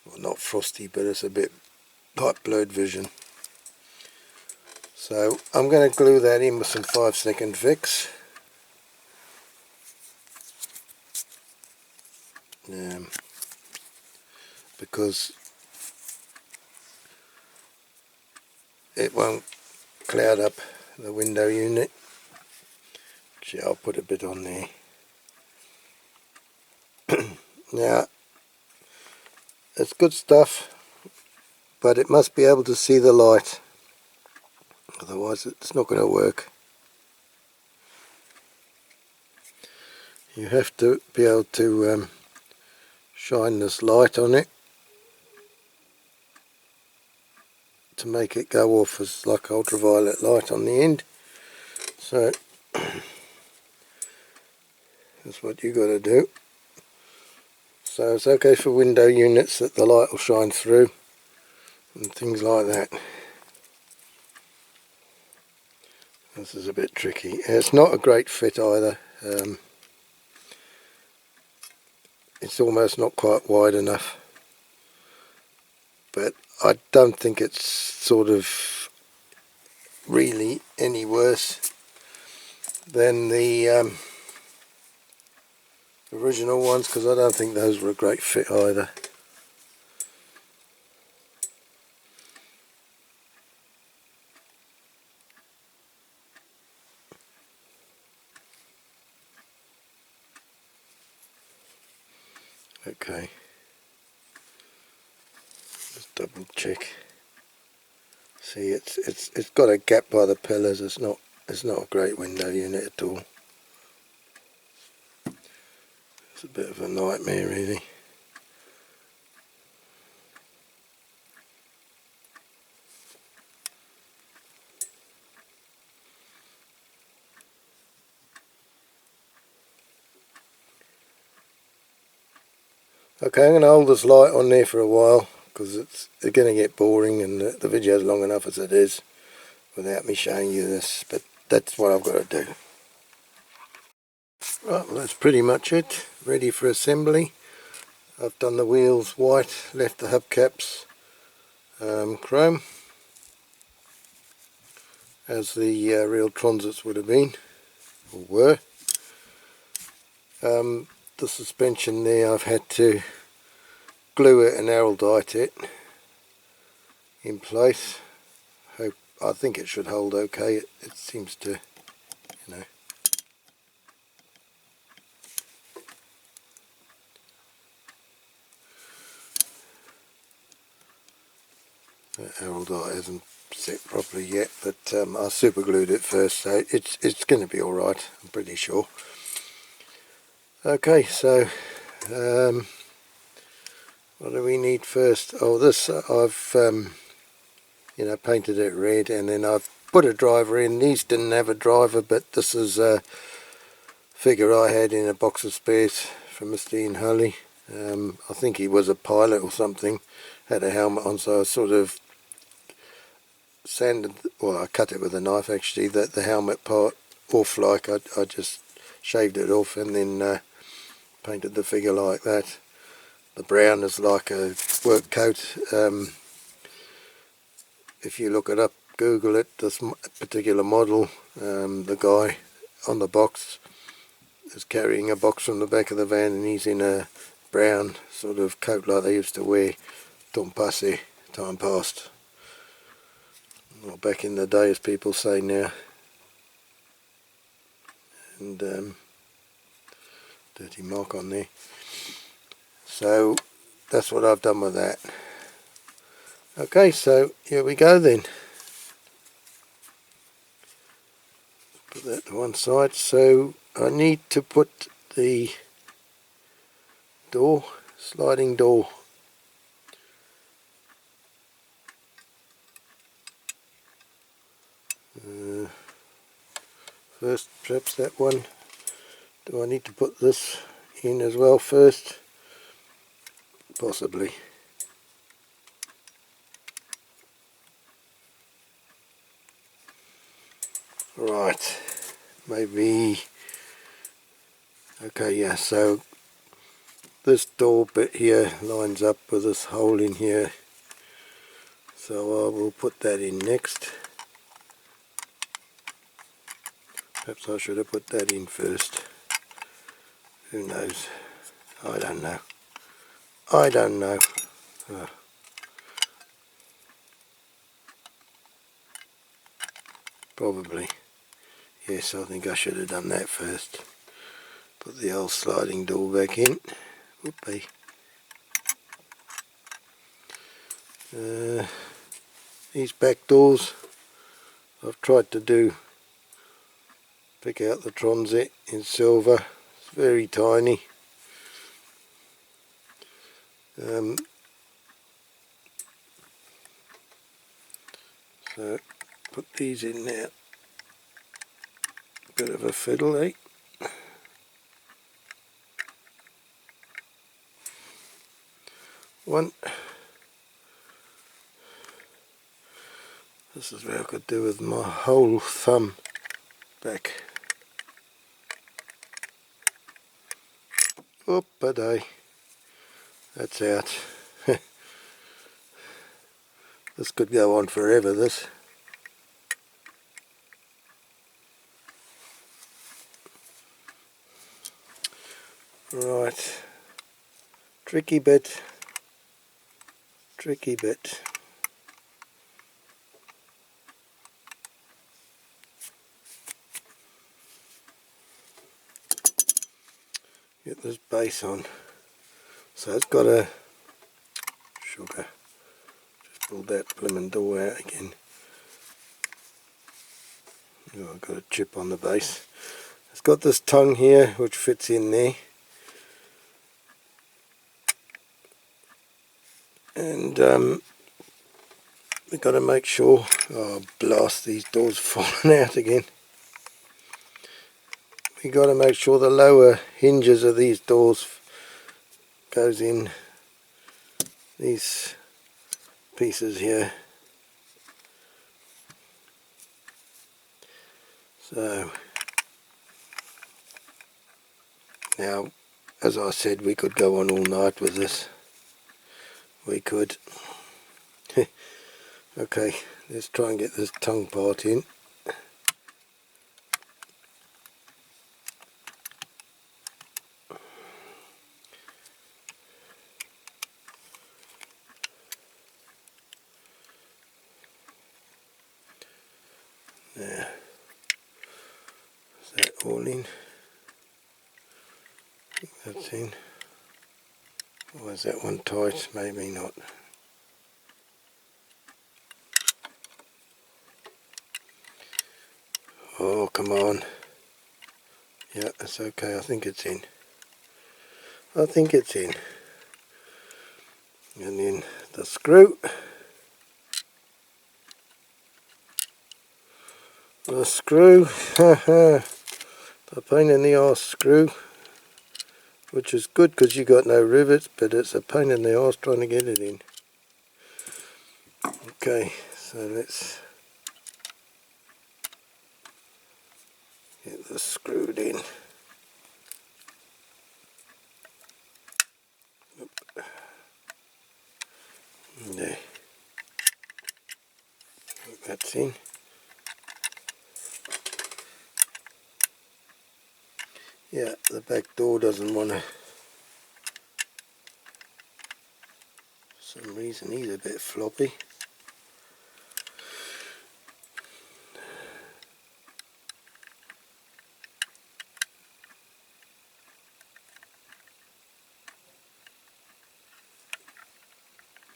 Well, not frosty, but it's a bit like blurred vision. So I'm going to glue that in with some 5-second Vicks. Because it won't cloud up the window unit. Actually, I'll put a bit on there. Now, it's good stuff, but it must be able to see the light, otherwise it's not going to work. You have to be able to shine this light on it to make it go off as like ultraviolet light on the end. So that's what you got to do. So it's okay for window units that the light will shine through and things like that. This is a bit tricky. It's not a great fit either. It's almost not quite wide enough, but I don't think it's sort of really any worse than the original ones, because I don't think those were a great fit either. Okay, just double check. See, it's got a gap by the pillars. It's not a great window unit at all. It's a bit of a nightmare, really. Okay, I'm going to hold this light on there for a while because it's going to get boring, and the video's long enough as it is without me showing you this, but that's what I've got to do. Right, well, that's pretty much it. Ready for assembly. I've done the wheels white, left the hubcaps chrome, as the real Transits would have been, or were. The suspension there, I've had to glue it and araldite it in place. I think it should hold okay. It seems to, you know. The araldite hasn't set properly yet, but I super glued it first, so it's going to be all right. I'm pretty sure. Okay, so what do we need first? Oh, this I've you know, painted it red, and then I've put a driver in. These didn't have a driver, but this is a figure I had in a box of spares from Mr. Ian Hulley. I think he was a pilot or something, had a helmet on, so I sort of sanded, well, I cut it with a knife actually, the helmet part off. Like I just shaved it off and then painted the figure like that. The brown is like a work coat. If you look it up, Google it, this particular model, the guy on the box is carrying a box from the back of the van, and he's in a brown sort of coat like they used to wear ton passé, time past, or back in the day as people say now. And dirty mark on there. So that's what I've done with that. Okay, so here we go then. Put that to one side. So I need to put the door, sliding door, first, perhaps that one. Do I need to put this in as well first? Possibly. Right, maybe. Okay, yeah, so this door bit here lines up with this hole in here, so I will put that in next. Perhaps I should have put that in first. Who knows? I don't know. I don't know. Probably. Yes, I think I should have done that first. Put the old sliding door back in. Whoopee. These back doors I've tried to pick out the Tronset in silver. It's very tiny. So put these in now. Bit of a fiddle, eh? One. This is what I could do with my whole thumb back. Oop-a-day. That's out. This could go on forever, this. Right. Tricky bit. Tricky bit. Get this base on. So it's got a sugar. Just pull that blimmin' door out again. Oh, I've got a chip on the base. It's got this tongue here which fits in there. And we've got to make sure, oh blast, these doors falling out again. We've got to make sure the lower hinges of these doors goes in these pieces here. So now, as I said, we could go on all night with this. We could. Okay, let's try and get this tongue part in. There. Is that all in? I think that's in. Or is that one tight? Maybe not. Oh, come on. Yeah, that's okay. I think it's in. I think it's in. And then the screw. The screw, the pain in the arse screw, which is good because you got no rivets, but it's a pain in the arse trying to get it in. Okay, so let's get this screwed in. There, that's in. Yeah, the back door doesn't want to, for some reason he's a bit floppy.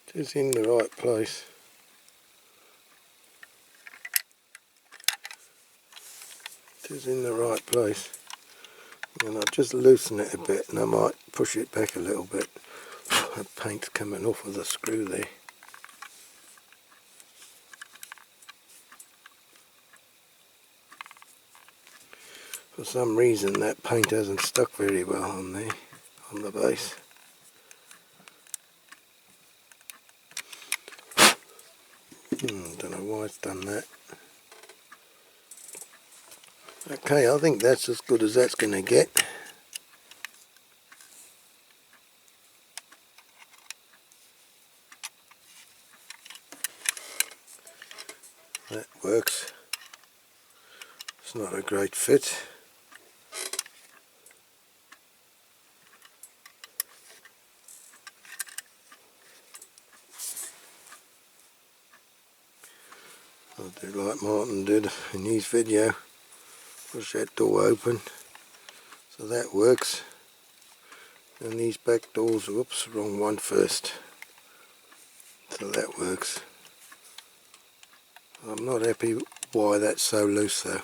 It is in the right place. It is in the right place. And I'll just loosen it a bit and I might push it back a little bit. The paint's coming off of the screw there. For some reason that paint hasn't stuck very well on there, on the base. Don't know why it's done that. Okay, I think that's as good as that's going to get. That works. It's not a great fit. I'll do like Martin did in his video. Push that door open. So that works. And these back doors, whoops, wrong one first. So that works. I'm not happy why that's so loose though.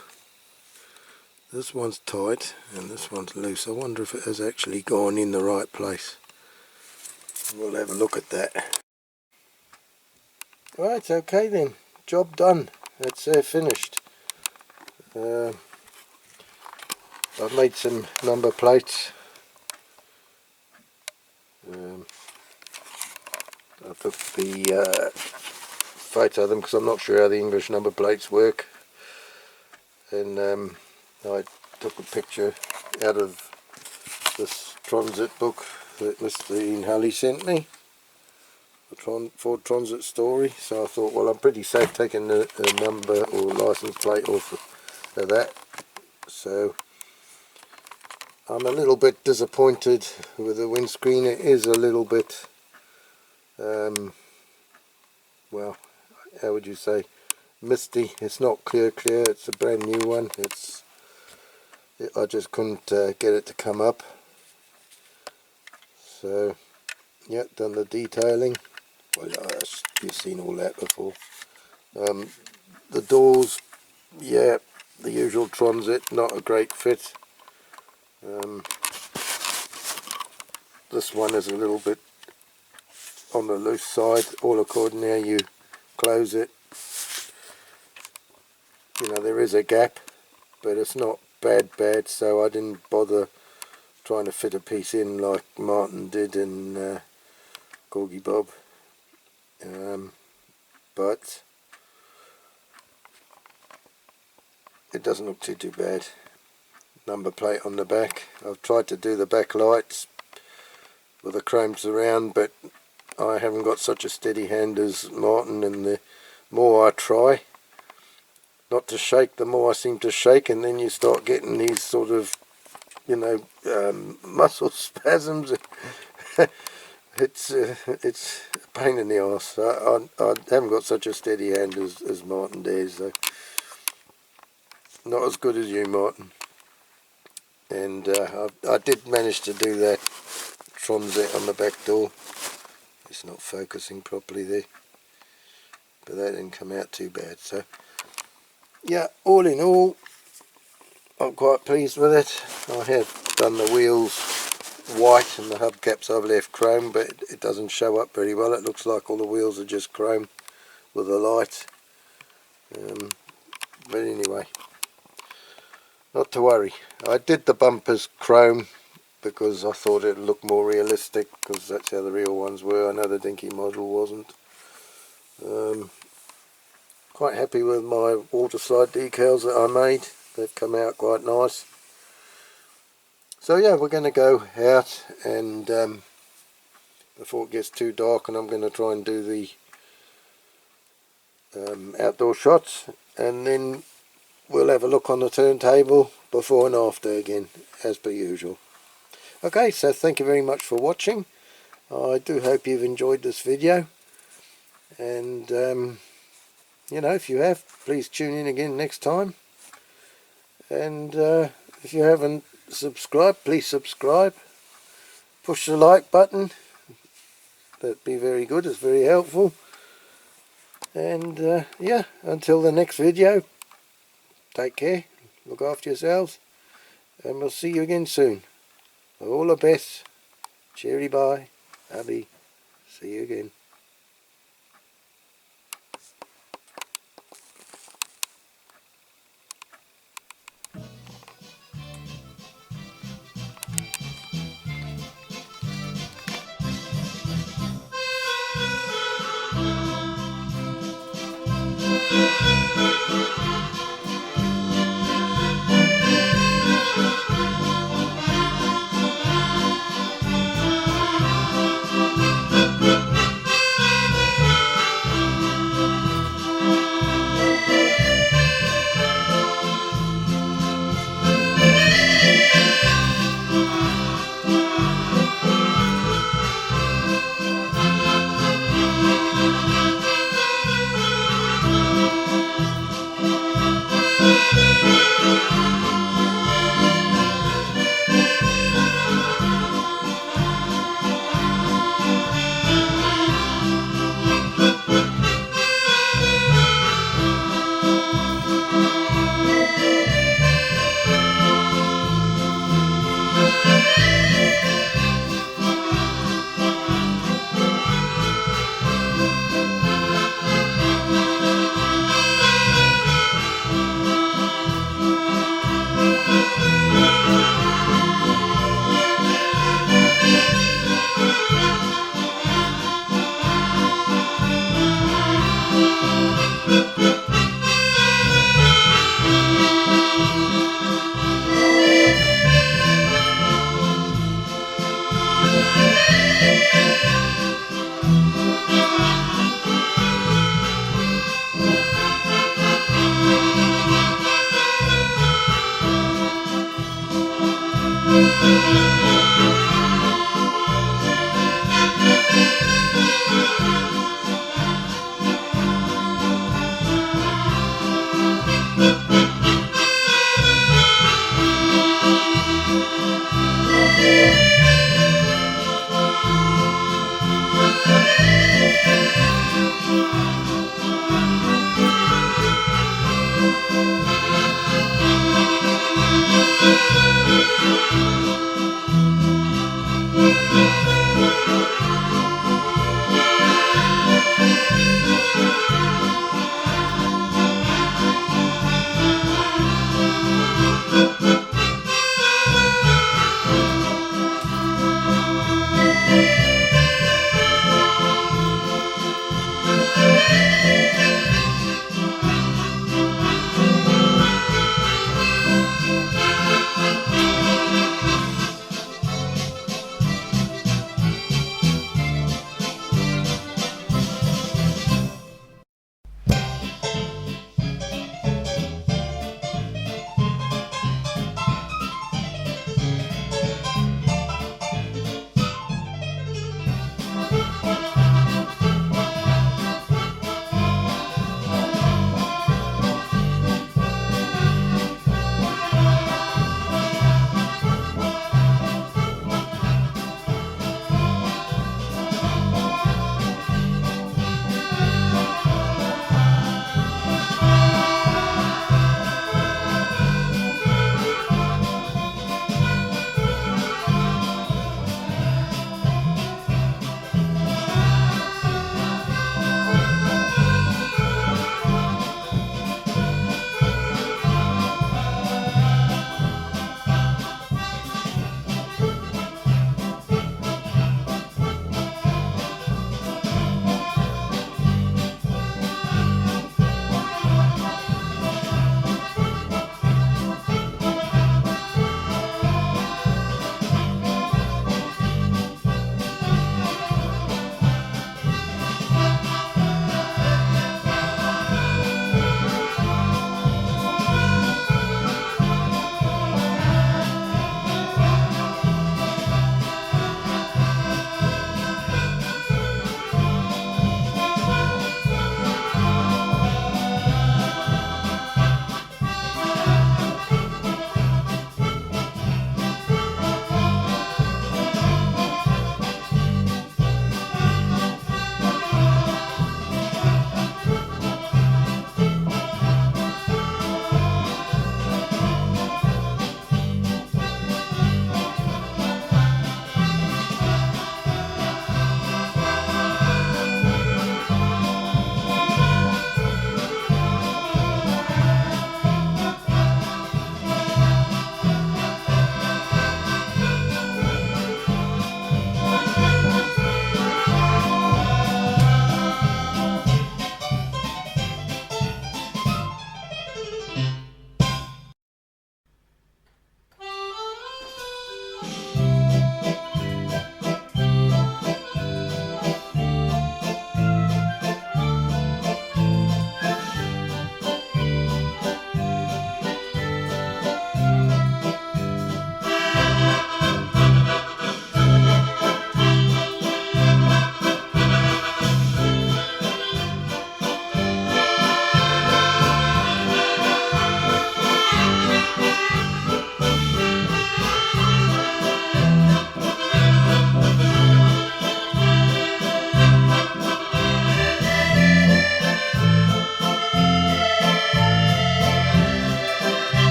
This one's tight and this one's loose. I wonder if it has actually gone in the right place. We'll have a look at that. Right, okay then. Job done. That's finished. I've made some number plates. I took the photo of them because I'm not sure how the English number plates work. And I took a picture out of this transit book that Mr. Ian Hulley sent me, the Ford Transit story. So I thought, well, I'm pretty safe taking the number or license plate off of that. So I'm a little bit disappointed with the windscreen. It is a little bit, well, how would you say, misty. It's not clear. It's a brand new one. I just couldn't get it to come up. So yeah, done the detailing. Well, you've seen all that before. The doors, yeah, the usual transit, not a great fit. This one is a little bit on the loose side, all according to how you close it. You know, there is a gap, but it's not bad, so I didn't bother trying to fit a piece in like Martin did in Corgi Bob. But it doesn't look too bad. Number plate on the back. I've tried to do the back lights with the chromes around, but I haven't got such a steady hand as Martin, and the more I try not to shake, the more I seem to shake, and then you start getting these sort of, you know, muscle spasms. It's a pain in the arse. I haven't got such a steady hand as Martin does, so not as good as you, Martin. And I did manage to do that transit on the back door. It's not focusing properly there, but that didn't come out too bad. So yeah, all in all, I'm quite pleased with it. I have done the wheels white and the hubcaps I've left chrome, but it doesn't show up very well. It looks like all the wheels are just chrome with a light. But anyway, not to worry. I did the bumpers chrome because I thought it would look more realistic, because that's how the real ones were. I know the Dinky model wasn't. Quite happy with my water slide decals that I made. They've come out quite nice. So yeah, we're going to go out and before it gets too dark, and I'm going to try and do the outdoor shots, and then we'll have a look on the turntable before and after again, as per usual. Okay, so thank you very much for watching. I do hope you've enjoyed this video, and you know, if you have, please tune in again next time. And if you haven't subscribed, please subscribe. Push the like button. That'd be very good. It's very helpful. And yeah, until the next video, take care, look after yourselves, and we'll see you again soon. All the best. Cheery bye. Abby. See you again.